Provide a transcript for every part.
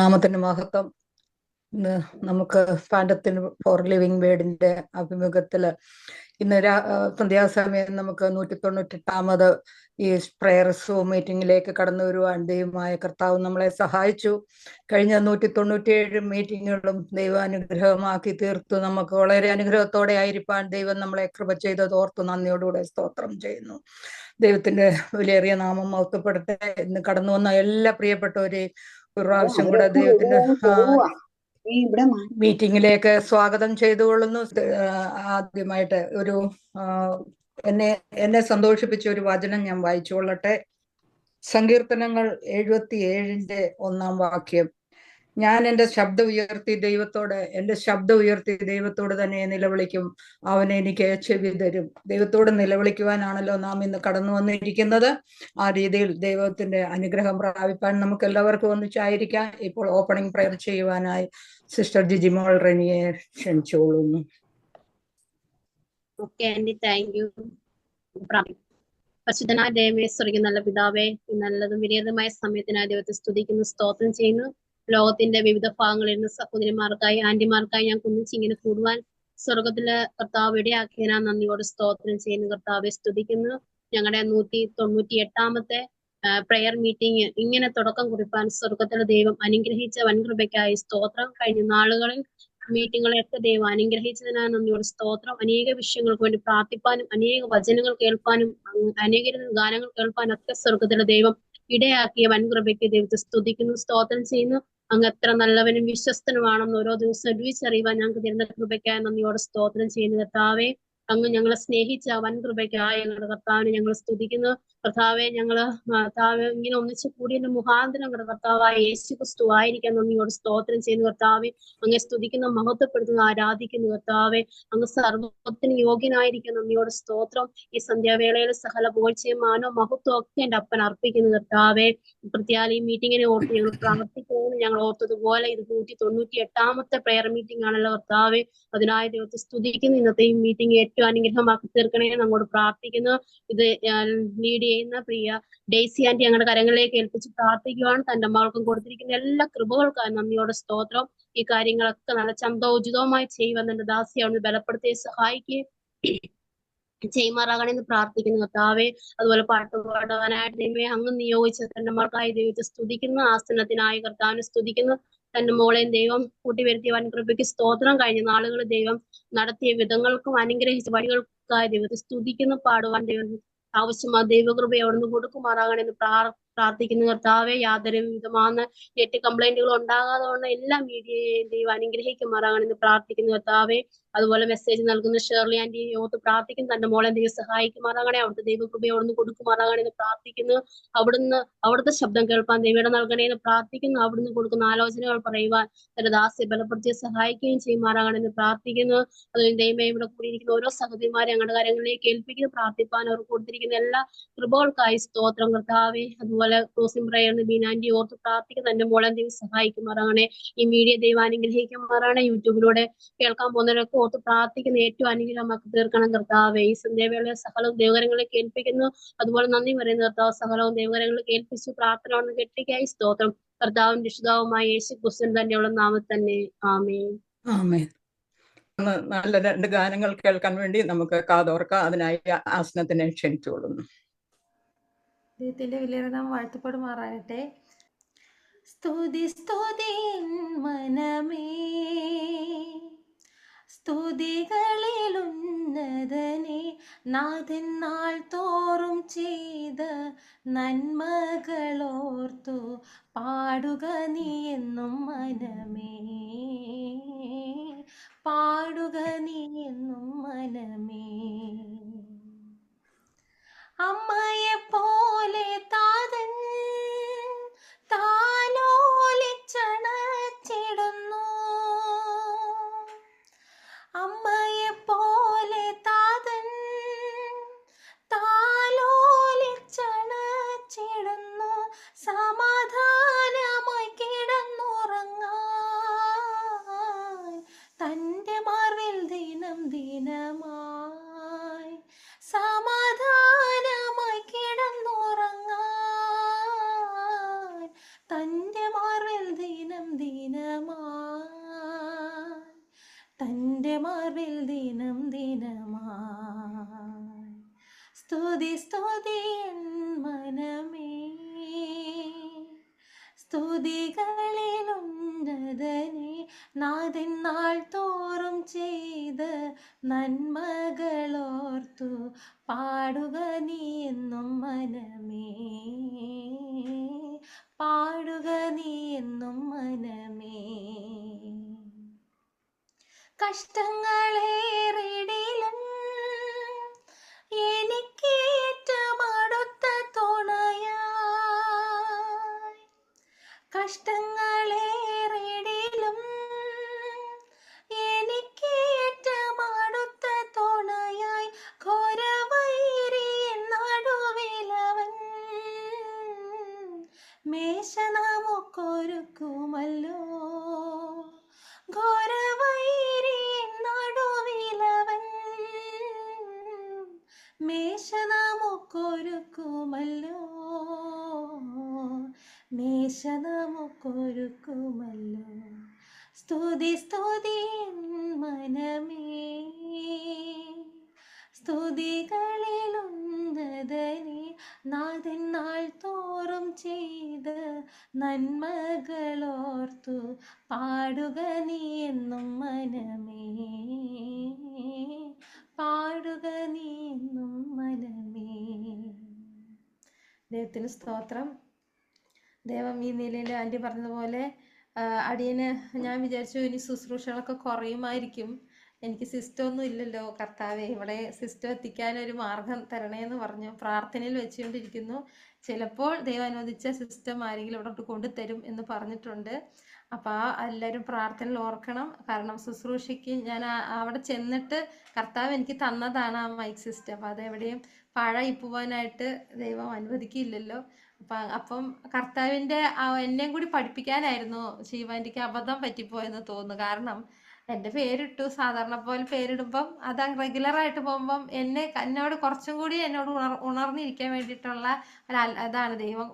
നാമത്തിന് മഹത്വം. ഇന്ന് നമുക്ക് പാൻഡത്തിന് ഫോർ ലിവിങ് വേർഡിന്റെ അഭിമുഖത്തില് ഇന്ന് സന്ധ്യാസമയം നമുക്ക് 198ാമത് ഈ പ്രയർ സൂം മീറ്റിംഗിലേക്ക് കടന്നു വരുവാൻ ദൈവമായ കർത്താവ് നമ്മളെ സഹായിച്ചു. കഴിഞ്ഞ 197 മീറ്റിങ്ങുകളും ദൈവാനുഗ്രഹമാക്കി തീർത്തു. നമുക്ക് വളരെ അനുഗ്രഹത്തോടെ ആയിരിക്കാൻ ദൈവം നമ്മളെ കൃപ ചെയ്തത് ഓർത്ത് നന്ദിയോടുകൂടെ സ്തോത്രം ചെയ്യുന്നു. ദൈവത്തിന്റെ വിലയേറിയ നാമം മഹത്വപ്പെടട്ടെ. ഇന്ന് കടന്നു വന്ന എല്ലാ പ്രിയപ്പെട്ടവരെയും ഒരു പ്രാവശ്യം കൂടെ ദൈവത്തിന്റെ മീറ്റിംഗിലേക്ക് സ്വാഗതം ചെയ്തുകൊള്ളുന്നു. ആദ്യമായിട്ട് ഒരു എന്നെ സന്തോഷിപ്പിച്ച ഒരു വചനം ഞാൻ വായിച്ചുകൊള്ളട്ടെ. സങ്കീർത്തനങ്ങൾ 77-ന്റെ 1-ാം വാക്യം. ഞാൻ എൻ്റെ ശബ്ദം ഉയർത്തി ദൈവത്തോട് തന്നെ നിലവിളിക്കും, അവൻ എനിക്ക് ചെവി തരും. ദൈവത്തോട് നിലവിളിക്കുവാനാണല്ലോ നാം ഇന്ന് കടന്നു വന്നിരിക്കുന്നത്. ആ രീതിയിൽ ദൈവത്തിന്റെ അനുഗ്രഹം പ്രാപിപ്പാൻ നമുക്ക് എല്ലാവർക്കും ഒന്നിച്ചായിരിക്കാം. ഇപ്പോൾ ഓപ്പണിംഗ് പ്രയർ ചെയ്യുവാനായി സിസ്റ്റർ ജിജിമോൾ റെനിയെ ക്ഷണിച്ചുകൊള്ളുന്നു. പരിശുദ്ധനായ ദൈവമേ, സ്വർഗ്ഗീയ നല്ല പിതാവേ, നല്ലതും വിനീതമായ സമയത്തിനായി ദൈവത്തെ സ്തുതിക്കുന്നു, സ്തോത്രം ചെയ്യുന്നു. ലോകത്തിന്റെ വിവിധ ഭാഗങ്ങളിൽ നിന്ന് സഹോദരിമാർക്കായി ആന്റിമാർക്കായി ഞാൻ കുന്നിച്ചിങ്ങനെ കൂടുവാൻ സ്വർഗത്തിലെ കർത്താവ് ഇടയാക്കിയതിനാ നന്ദിയോട് സ്തോത്രം ചെയ്യുന്നു. കർത്താവെ സ്തുതിക്കുന്നു. ഞങ്ങളുടെ 198ാമത്തെ പ്രയർ മീറ്റിംഗ് ഇങ്ങനെ തുടക്കം കുറിപ്പാൻ സ്വർഗത്തിലെ ദൈവം അനുഗ്രഹിച്ച വൻകൃപയ്ക്കായി സ്തോത്രം. കഴിഞ്ഞ നാളുകളിൽ മീറ്റിങ്ങുകളൊക്കെ ദൈവം അനുഗ്രഹിച്ചതിനാ നന്ദിയോട് സ്തോത്രം. അനേക വിഷയങ്ങൾക്ക് വേണ്ടി പ്രാർത്ഥിപ്പാനും അനേക വചനങ്ങൾ കേൾപ്പാനും അനേക ഗാനങ്ങൾ കേൾപ്പാനും ഒക്കെ സ്വർഗത്തിലെ ദൈവം ഇടയാക്കിയ വൻകൃപയ്ക്ക് ദൈവത്തെ സ്തുതിക്കുന്നു, സ്തോത്രം ചെയ്യുന്നു. അങ്ങ് എത്ര നല്ലവനും വിശ്വസ്തനുമാണെന്ന് ഓരോ ദിവസം രുചിച്ചറിയുവാൻ ഞങ്ങൾക്ക് തരുന്ന കൃപയ്ക്കായി നന്ദിയോടെ സ്തോത്രം ചെയ്യുന്നു. കർത്താവെ, അങ്ങ് ഞങ്ങളെ സ്നേഹിച്ച വൻകൃപയ്ക്കായി ഞങ്ങളുടെ കർത്താവിനെ ഞങ്ങൾ സ്തുതിക്കുന്നു. കർത്താവെ, ഞങ്ങള് ഇങ്ങനെ ഒന്നിച്ചു കൂടിയതിന്റെ മുഖാന്തരം ഞങ്ങളുടെ കർത്താവായ യേശു ക്രിസ്തു ആയിരിക്കാൻ നന്ദിയോട് സ്തോത്രം ചെയ്യുന്നു. കർത്താവെ, അങ്ങ് സ്തുതിക്കുന്ന, മഹത്വപ്പെടുത്തുന്ന, ആരാധിക്കുന്നു. കർത്താവെ, അങ്ങ് സർവ്വത്തിന് യോഗ്യനായിരിക്കുന്ന നന്ദിയോട് സ്തോത്രം. ഈ സന്ധ്യാവേളയിൽ സകല പുകഴ്ചയും മാനവും മഹത്വം ഒക്കെ എന്റെ അപ്പൻ അർപ്പിക്കുന്നു. കർത്താവെ, പ്രത്യേക ഈ മീറ്റിങ്ങിനെ ഓർത്ത് ഞങ്ങൾ പ്രാർത്ഥിക്കുന്നു. ഞങ്ങൾ ഓർത്തതുപോലെ ഇത് 198ാമത്തെ പ്രയർ മീറ്റിംഗ് ആണല്ലോ കർത്താവെ. അതിനായ ദൈവത്തെ സ്തുതിക്കുന്നു. ഇന്നത്തെ ഈ മീറ്റിംഗ് ഏറ്റവും അനുഗ്രഹമാക്കി തീർക്കണേ നമ്മോട് പ്രാർത്ഥിക്കുന്നു. ഇത് ലീഡ് ചെയ്യുന്ന പ്രിയ ഡെയ്സി ആന്റി ഞങ്ങളുടെ കരങ്ങളിലേക്ക് ഏൽപ്പിച്ച് പ്രാർത്ഥിക്കുവാണ്. തന്റെ മകൾക്കും കൊടുത്തിരിക്കുന്ന എല്ലാ കൃപകൾക്കായി നന്ദിയോടെ സ്തോത്രം. ഈ കാര്യങ്ങളൊക്കെ നല്ല ചന്തോചിതവുമായി ചെയ്യുവാൻ എന്റെ ദാസി അവന് ബലപ്പെടുത്തി സഹായിക്കുകയും ചെയ്യുമാറാകണമെന്ന് പ്രാർത്ഥിക്കുന്നു. കർത്താവെ, അതുപോലെ പാട്ട് പാടുവാനായിട്ട് ദൈവമേ അങ്ങ് നിയോഗിച്ച തന്റെ മകൾക്കായി ദൈവത്തെ സ്തുതിക്കുന്നു. ആസനത്തിനായി കർത്താവിനെ സ്തുതിക്കുന്നു. തന്റെ മോളെയും ദൈവം കൂട്ടിവരുത്തിയ വൻകൃപയ്ക്ക് സ്തോത്രം. കഴിഞ്ഞ നാളുകളിൽ ദൈവം നടത്തിയ വിധങ്ങൾക്കും അനുഗ്രഹിച്ച വഴികൾക്കായി ദൈവത്തെ സ്തുതിക്കുന്നു. പാടുവാൻ ദൈവം ആവശ്യമായ ദൈവകൃപ അവിടുന്ന് കൊടുക്കുമാറാകണമെന്ന് പ്രാർത്ഥിക്കുന്നു. കർത്താവെ, യാതൊരു വിധமான നെറ്റ് കംപ്ലൈന്റുകൾ ഉണ്ടാകാതെ വണ്ണം എല്ലാ മീഡിയയെയും ദൈവം അനുഗ്രഹിക്കുമാറാകണമെന്ന് പ്രാർത്ഥിക്കുന്നു. കർത്താവെ, അതുപോലെ മെസ്സേജ് നൽകുന്ന ഷേർലി ആന്റി ഓർത്ത് പ്രാർത്ഥിക്കുന്നു. തന്റെ മോളെ ദൈവം സഹായിക്കുമാറാകണേ, അവിടുത്തെ ദൈവകൃപ അവിടുന്ന് കൊടുക്കുമാറാകണമെന്ന് പ്രാർത്ഥിക്കുന്നു. അവിടുത്തെ ശബ്ദം കേൾപ്പാൻ ദൈവം നൽകണേന്ന് പ്രാർത്ഥിക്കുന്നു. അവിടുന്ന് കൊടുക്കുന്ന ആലോചനകൾ പറയുവാൻ തന്റെ ദാസിയെ ബലപ്പെടുത്തി സഹായിക്കുകയും ചെയ്യുമാറാകണമെന്ന് പ്രാർത്ഥിക്കുന്നു. അതുപോലെ ദൈവമേ, ഇവിടെ കൂടിയിരിക്കുന്ന ഓരോ സഹോദരിമാരെ ഞങ്ങളുടെ കാര്യങ്ങളിലേക്ക് ഏൽപ്പിക്കുന്നു. പ്രാർത്ഥിപ്പാൻ അവർ കൊടുത്തിരിക്കുന്ന എല്ലാ കൃപകൾക്കായി സ്തോത്രം. കർത്താവെ, അതുപോലെ ക്ലോസിംഗ് പ്രയറിന് ബീനാന്റി ഓർത്ത് പ്രാർത്ഥിക്കുന്ന തന്റെ മോളെ ദൈവം സഹായിക്കുമാറാകണേ. ഈ മീഡിയ ദൈവം അനുഗ്രഹിക്കുമാറാണ്. യൂട്യൂബിലൂടെ കേൾക്കാൻ പോകുന്നവരൊക്കെ ഓർത്ത് പ്രാർത്ഥിക്കുന്ന ഏറ്റവും അനുഗ്രഹമാക്കി തീർക്കണം. കർത്താവെ, ഈ സന്ധ്യാവേള സകലവും ദൈവകരങ്ങളിലേക്ക് ഏൽപ്പിക്കുന്നു. അതുപോലെ നന്ദി പറയുന്ന കർത്താവ് സകലവും ദൈവകരങ്ങളിലേക്ക് ഏൽപ്പിച്ചു പ്രാർത്ഥന വന്ന് കെട്ടിക്കായി സ്തോത്രം. കർത്താവും രക്ഷിതാവുമായ യേശു ക്രിസ്തുവിൻ തന്നെയുള്ള നാമത്തിൽ തന്നെ ആമേൻ. ആമേൻ. നല്ല 2 ഗാനങ്ങൾ കേൾക്കാൻ വേണ്ടി നമുക്ക് കാതോർക്കാം. അതിനായി ആസനത്തിനെ ക്ഷണിച്ചുകൊള്ളുന്നു. ദൈവത്തിന്റെ വലിയ നാം വാഴ്ത്തപ്പെടുമാറാകട്ടെ. സ്തുതി സ്തുതി മനമേ, സ്തുതികളിൽ ഉന്നതനെ, നാഥൻ നാൾ തോറും ചെയ്ത നന്മകളോർത്തു പാടുക നീ എന്നും മനമേ, പാടുക നീ എന്നും മനമേ. അമ്മയെ പോലെ താതൻ താലോലിച്ചണച്ചിടുന്നു, അമ്മയെ പോലെ താതൻ താലോലിച്ചണച്ചിടുന്നു, സമാധാനമായി കിടന്നുറങ്ങാൻ തൻ്റെ മാർവിൽ ദിനം ദിനമായി, സമാധാനമായി കിടന്നുറങ്ങാൻ തൻ്റെ മാർവിൽ ദിനം ദിനമായി. സ്തുതി സ്തുതി എൻ മനമേ, സ്തുതികളിൽ ഉന്നതനെ, നാഥൻ നാൾ തോറും ചെയ്ത് നന്മകളോർത്തു പാടുക നീ എന്നും മനമേ, പാടുക നീ എന്നും മനമേ. കഷ്ടങ്ങളേറിടിലും എനിക്കേറ്റമടുത്ത തുണയായി, കഷ്ടങ്ങളേറിടിലും എനിക്കേറ്റമടുത്ത തുണയായി, ഘോരവൈരിയൻ നടുവിലവൻ മേശ നമുക്കൊരുക്കുമല്ലോ, ഘോരവൈരിയൻ നടുവിലവൻ മേശ നമുക്കൊരുക്കുമല്ലോ, മേശ നമുക്കൊരുക്കുമല്ലോ. സ്തുതി സ്തുതി എൻ മനമേ, സ്തുതികളിൽ ഉന്നതനെ, നാഥൻ നാൾ തോറും ചെയ്ത് നന്മകളോർത്തു പാടുക നീ എന്നും മനമേ, പാടുക നീ എന്നും മനമേ. ദൈവത്തിന് സ്തോത്രം. ദൈവം ഈ നിലയിൽ ആൻറ്റി പറഞ്ഞതുപോലെ അടിയന് ഞാൻ വിചാരിച്ചു ഇനി ശുശ്രൂഷകളൊക്കെ കുറയുമായിരിക്കും. എനിക്ക് സിസ്റ്റം ഒന്നും ഇല്ലല്ലോ കർത്താവേ, ഇവിടെ സിസ്റ്റം എത്തിക്കാനൊരു മാർഗം തരണേന്ന് പറഞ്ഞു പ്രാർത്ഥനയിൽ വെച്ചുകൊണ്ടിരിക്കുന്നു. ചിലപ്പോൾ ദൈവം അനുവദിച്ച സിസ്റ്റം ആരെങ്കിലും ഇവിടെ കൊണ്ടുതരും എന്ന് പറഞ്ഞിട്ടുണ്ട്. അപ്പോൾ എല്ലാവരും പ്രാർത്ഥനയിൽ ഓർക്കണം. കാരണം ശുശ്രൂഷയ്ക്ക് ഞാൻ അവിടെ ചെന്നിട്ട് കർത്താവ് എനിക്ക് തന്നതാണ് ആ മൈക്ക് സിസ്റ്റം. അപ്പോൾ അതെവിടെയും പാഴായി പോവാനായിട്ട് ദൈവം അനുവദിക്കില്ലല്ലോ. അപ്പം കർത്താവിൻ്റെ എന്നെയും കൂടി പഠിപ്പിക്കാനായിരുന്നു ശിവാൻ്റിക്ക് അബദ്ധം പറ്റിപ്പോയെന്ന് തോന്നുന്നു. കാരണം എൻ്റെ പേരിട്ടു, സാധാരണ പോലെ പേരിടുമ്പം അത് റെഗുലറായിട്ട് പോകുമ്പം എന്നോട് കുറച്ചും കൂടി എന്നോട് ഉണർന്നിരിക്കാൻ വേണ്ടിയിട്ടുള്ള അതാണ് ദൈവം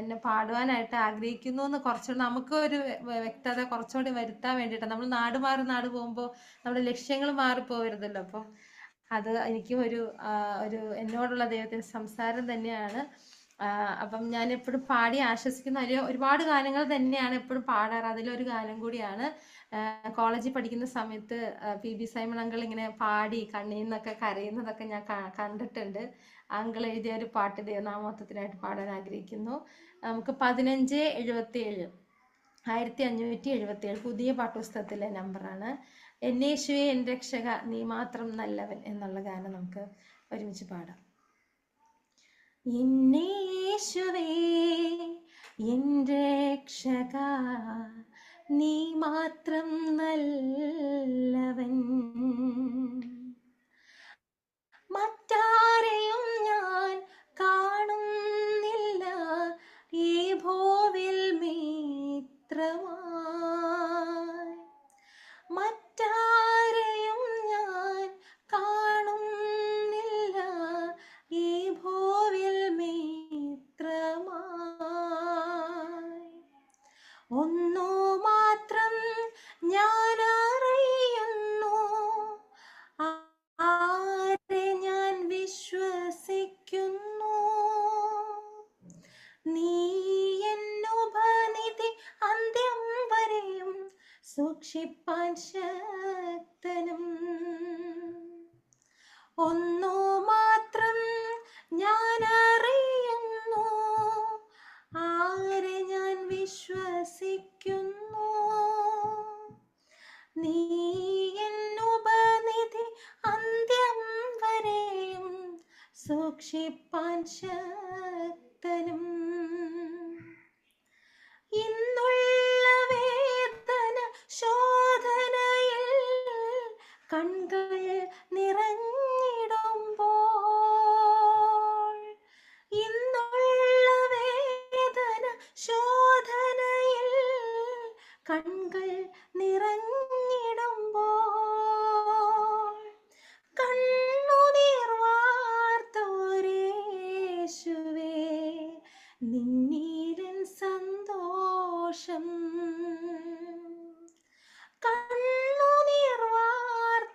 എന്നെ പാടുവാനായിട്ട് ആഗ്രഹിക്കുന്നു എന്ന് കുറച്ചുകൂടി നമുക്ക് ഒരു വ്യക്തത കുറച്ചുകൂടി വരുത്താൻ വേണ്ടിയിട്ടാണ്. നമ്മൾ നാട് പോകുമ്പോൾ നമ്മുടെ ലക്ഷ്യങ്ങൾ മാറിപ്പോകരുതല്ലോ. അപ്പം അത് എനിക്കും ഒരു എന്നോടുള്ള ദൈവത്തിൻ്റെ സംസാരം തന്നെയാണ്. അപ്പം ഞാൻ എപ്പോഴും പാടി ആശ്വസിക്കുന്ന ഒരുപാട് ഗാനങ്ങൾ തന്നെയാണ് എപ്പോഴും പാടാറ്. അതിലൊരു ഗാനം കൂടിയാണ് കോളേജിൽ പഠിക്കുന്ന സമയത്ത് PB സൈമൺ അങ്കിൾ ഇങ്ങനെ പാടി കണ്ണീന്നൊക്കെ കരയുന്നതൊക്കെ ഞാൻ കണ്ടിട്ടുണ്ട്. അങ്കിൾ എഴുതിയ ഒരു പാട്ട് ദൈവനാമത്വത്തിനായിട്ട് പാടാൻ ആഗ്രഹിക്കുന്നു. നമുക്ക് 1577 1577 പുതിയ പാട്ടുപുസ്തകത്തിലെ നമ്പറാണ്. എന്നേശുവേ എൻ രക്ഷക നീ മാത്രം നല്ലവൻ എന്നുള്ള ഗാനം നമുക്ക് ഒരുമിച്ച് പാടാം. എന്നേശുവേ എൻ രക്ഷക നീ മാത്രം നല്ലവൻ, മറ്റാരെയും ഞാൻ കാണുന്നില്ല ഈ ഭൂവിൽ മിത്രമായി, മറ്റാരെയും ഞാൻ കാണുന്നില്ല ഈ ഭൂവിൽ മിത്രമായി. ഒന്നു മാത്രം ഞാൻ അറിയുന്നു, ആരെ ഞാൻ വിശ്വസിക്കുന്നു, നീ എന്നുപനിധി അന്ത്യം വരെയും സൂക്ഷിപ്പാൻ ശക്തനും. ഒന്നു മാത്രം ഞാൻ അറിയുന്നു, ആരെ ഞാൻ വിശ്വസിക്കുന്നു, നീ എന്നുപനിധി അന്ത്യം വരെയും സൂക്ഷിപ്പാൻ ശക്തനും. ഇന്നുള്ള വേദന ശോധനയിൽ കൺകൾ നിറഞ്ഞിടുമ്പോൾ, ഇന്നുള്ള വേദന ശോധനയിൽ കൺകൾ നിറഞ്ഞിടുമ്പോൾ, കണ്ണുനീർ വാർത്തോരേശുവേ നിന്നീരൻ സന്തോഷം, കണ്ണുനീർ വാർത്തോരേശുവേ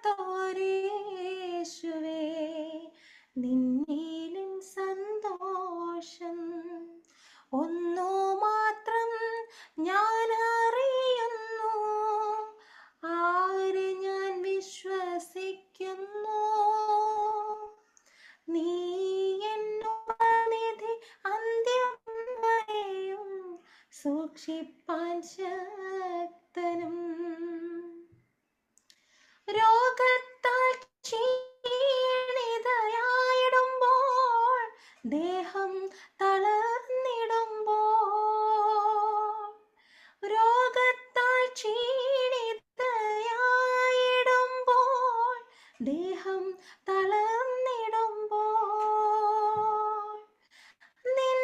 ശക്തനും. രോഗത്താൽ ക്ഷീണിതയായിടുമ്പോൾ, ദേഹം തളർന്നിടുമ്പോൾ, രോഗത്താൽ ക്ഷീണിതയായിടുമ്പോൾ, ദേഹം തളർന്നിടുമ്പോൾ, നിൻ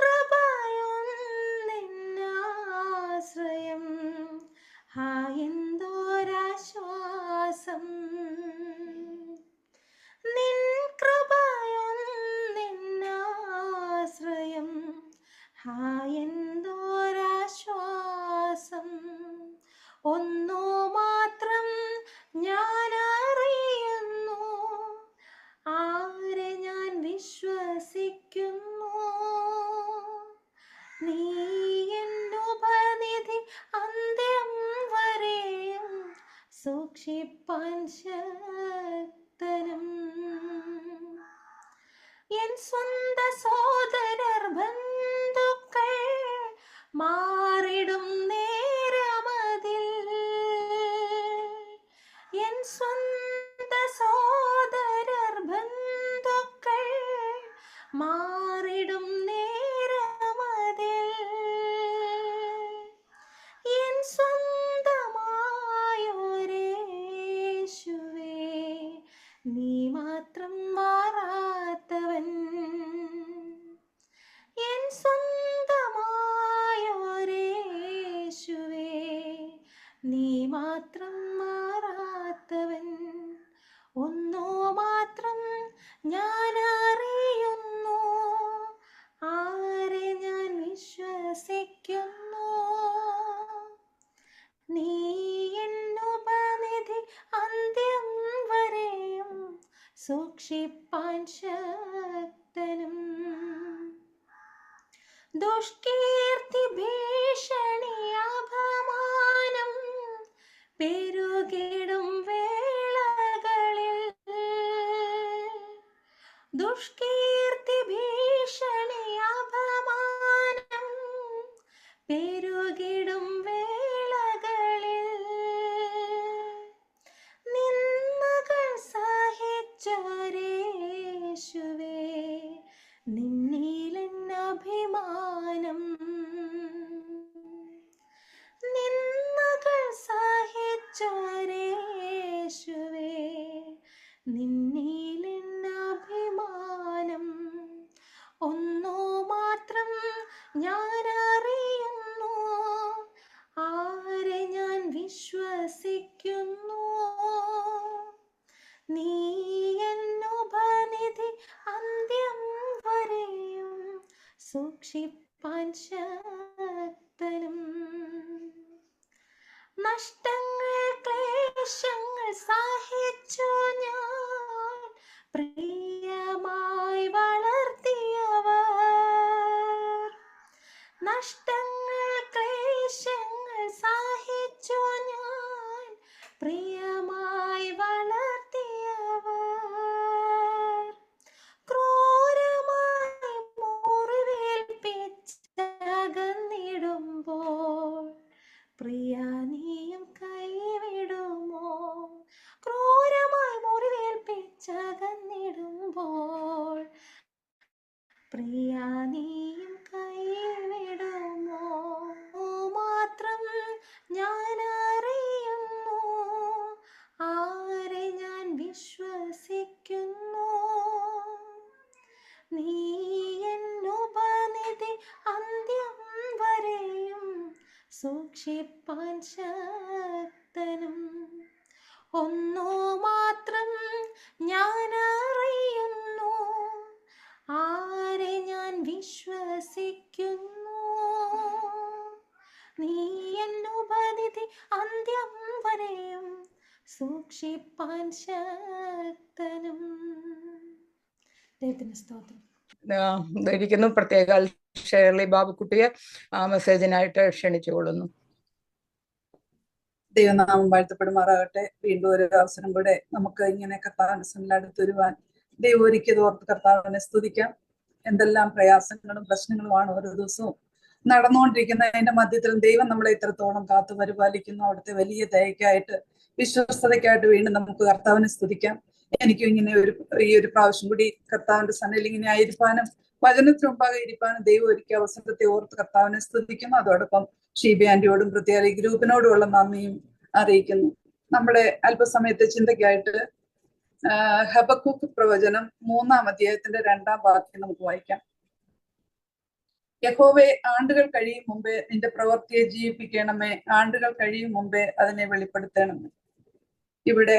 കൃപയൊന്നെന്നാശ്രയം. ഹാ എന്തോരാശ്വാസം, നിൻ കൃപയൊന്നെന്നാശ്രയം. ഹാ എന്തോരാശ്വാസം. ഒന്നു മാത്രം ഞാൻ അറിയുന്നു, ആരെ ഞാൻ വിശ്വസിക്കുന്നു. നീ എന്നുപനിധി അന്ത്യം വരെയും സൂക്ഷിപ്പാൻ ശക്തനും. എൻ സ്വന്ത സോദരർ ബന്ധുക്കൾ മാറിടും നേരമതിൽ, എൻ സ്വന്ത സോദരർ ബന്ധുക്കൾ മാറിടും നേരമതിൽ, എൻ സ്വന്തമായോരേശുവേ, നീ മാത്രം മാറാത്തവൻ. എൻ സ്വന്തമായോരേശുവേ, നീ മാത്രം മാറാത്തവൻ. ഒന്നോ മാത്രം ഞാൻ അറിയുന്നു, ആരെ ഞാൻ വിശ്വസിക്കുന്നു. നീ എന്നുപനിധി അന്ത്യം വരെയും സൂക്ഷിപ്പാൻ ശക്തനും. ദുഷ്കീർത്തി ഭീഷണി അപമാനം പെരുകിടും വേളകളിൽ, ദുഷ്കീർത്തി ഭീഷണി അപമാനം പെരുകിടും വേളകളിൽ, നിന്ദകൾ സഹിച്ചോരേശുവേ, നിന്നിലെന്നഭിമാനം. നിന്ദകൾ സഹിച്ചോരേശുവേ, നിന്നിലെന്നഭിമാനം. ഒന്നോ മാത്രം ഞാൻ അറിയുന്നു, ആരെ ഞാൻ വിശ്വസിക്കുന്നു. നീ എന്നുപനിധി അന്ത്യം വരെയും സൂക്ഷിപ്പാൻ ശക്തനും. നഷ്ടങ്ങൾ ക്ലേശങ്ങൾ സഹിച്ചു ഞാൻ പ്രിയമായി വളർത്തിയവർ, നഷ്ടങ്ങൾ ക്ലേശങ്ങൾ സഹിച്ചു ഞാൻ പ്രിയമായി വളർത്തിയവർ, ക്രൂരമായി മുറിവേൽപ്പിച്ചകന്നിടുമ്പോൾ, പ്രിയ നീയും കൈവിടുമോ. ക്രൂരമായി മുറിവേൽപ്പിച്ചകന്നിടുമ്പോൾ, പ്രിയ നീയും കൈവിടുമോ. മാത്രം ഞാൻ അറിയുന്നു, ആരെ ഞാൻ വിശ്വസിക്കുന്നു. നീ എന്നുപനിധി അന്ത്യം വരെയും സൂക്ഷിപ്പാൻ ശക്തനും. ഒന്നോ മാത്രം ഞാൻ അറിയുന്നു, ആരെ ഞാൻ വിശ്വസിക്കുന്നു. നീ എന്നുപനിധി അന്ത്യം വരെയും സൂക്ഷിപ്പാൻ ശക്തനും. ദൈവത്തിന് സ്തോത്രം. ഇരിക്കുന്നു. പ്രത്യേക ഷേർലി ബാബുക്കുട്ടിയെ ആ മെസ്സേജിനായിട്ട് ക്ഷണിച്ചുകൊള്ളുന്നു. ദൈവനാമം വാഴ്ത്തപ്പെടുമാറാകട്ടെ. വീണ്ടും ഒരു അവസരം കൂടെ നമുക്ക് ഇങ്ങനെ കർത്താവിന്റെ സന്നിധിയിൽ അടുത്ത് വരുവാൻ ദൈവം ഒരുക്കിയത് ഓർത്ത് കർത്താവിനെ സ്തുതിക്കാം. എന്തെല്ലാം പ്രയാസങ്ങളും പ്രശ്നങ്ങളുമാണ് ഓരോ ദിവസവും നടന്നുകൊണ്ടിരിക്കുന്നതിന്റെ മധ്യത്തിലും ദൈവം നമ്മളെ ഇത്രത്തോളം കാത്തു പരിപാലിക്കുന്നു. അവിടുത്തെ വലിയ ദയക്കായിട്ട്, വിശ്വസ്തതയ്ക്കായിട്ട് വീണ്ടും നമുക്ക് കർത്താവിനെ സ്തുതിക്കാം. എനിക്കും ഇങ്ങനെ ഈ ഒരു പ്രാവശ്യം കൂടി കർത്താവിന്റെ സന്നിധിയിൽ ഇങ്ങനെ ആയിരിക്കാനും വചനത്തിന് മുമ്പാകെ ഇരിക്കാനും ദൈവം ഒരുക്കിയ അവസരത്തെ ഓർത്ത് കർത്താവിനെ സ്തുതിക്കുന്നു. അതോടൊപ്പം ഷീബി ആന്റിയോടും പ്രത്യേക ഈ ഗ്രൂപ്പിനോടുമുള്ള നന്ദിയും അറിയിക്കുന്നു. നമ്മുടെ അല്പസമയത്തെ ചിന്തയ്ക്കായിട്ട് ഹബക്കൂക്ക് പ്രവചനം 3-ാം അധ്യായത്തിന്റെ 2-ാം വാക്യം നമുക്ക് വായിക്കാം. യഹോവേ, ആണ്ടുകൾ കഴിയും മുമ്പേ നിന്റെ പ്രവൃത്തിയെ ജീവിപ്പിക്കണമേ, ആണ്ടുകൾ കഴിയും മുമ്പേ അതിനെ വെളിപ്പെടുത്തണമേ. ഇവിടെ